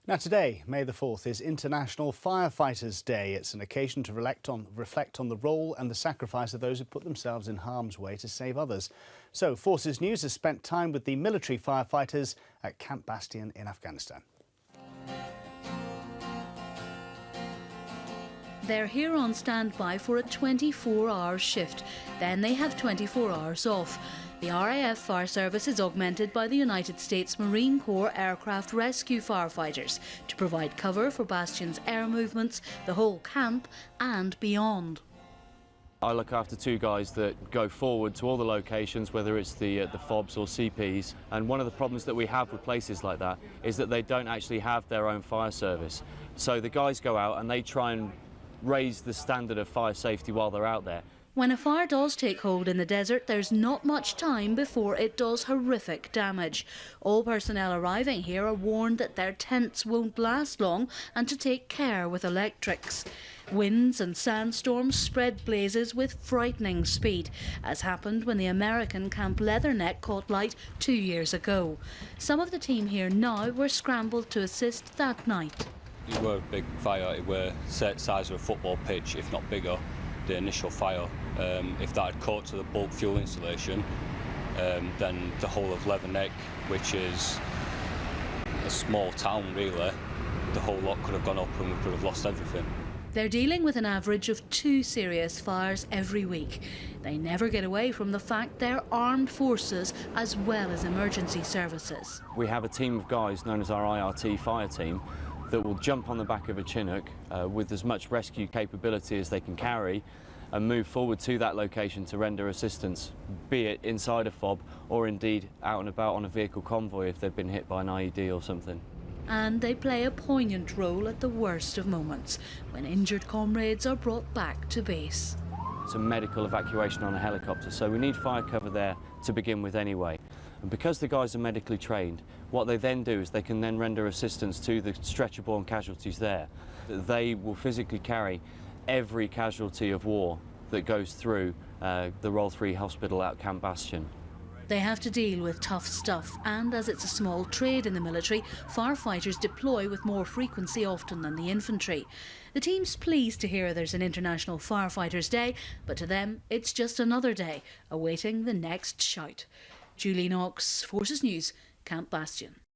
Now today, May the 4th, is International Firefighters Day. It's an occasion to reflect on the role and the sacrifice of those who put themselves in harm's way to save others. So Forces News has spent time with the military firefighters at Camp Bastion in Afghanistan. They're here on standby for a 24-hour shift. Then they have 24 hours off. The RAF Fire Service is augmented by the United States Marine Corps Aircraft Rescue Firefighters to provide cover for Bastion's air movements, the whole camp and beyond. I look after two guys that go forward to all the locations, whether it's the FOBs or CPs, and one of the problems that we have with places like that is that they don't actually have their own fire service. So the guys go out and they try and raise the standard of fire safety while they're out there. When a fire does take hold in the desert, there's not much time before it does horrific damage. All personnel arriving here are warned that their tents won't last long and to take care with electrics. Winds and sandstorms spread blazes with frightening speed, as happened when the American Camp Leatherneck caught light 2 years ago. Some of the team here now were scrambled to assist that night. It were a big fire. It were the size of a football pitch, if not bigger, the initial fire. If that had caught to the bulk fuel installation, then the whole of Leatherneck, which is a small town really, the whole lot could have gone up and we could have lost everything. They're dealing with an average of 2 serious fires every week. They never get away from the fact they're armed forces as well as emergency services. We have a team of guys known as our IRT fire team that will jump on the back of a Chinook with as much rescue capability as they can carry and move forward to that location to render assistance, be it inside a FOB or indeed out and about on a vehicle convoy if they've been hit by an IED or something. And they play a poignant role at the worst of moments, when injured comrades are brought back to base. It's a medical evacuation on a helicopter, so we need fire cover there to begin with anyway. And because the guys are medically trained, what they then do is they can then render assistance to the stretcher-borne casualties there. They will physically carry every casualty of war that goes through the Royal 3 Hospital at Camp Bastion. They have to deal with tough stuff, and as it's a small trade in the military, firefighters deploy with more frequency often than the infantry. The team's pleased to hear there's an International Firefighters Day, but to them it's just another day, awaiting the next shout. Julie Knox, Forces News, Camp Bastion.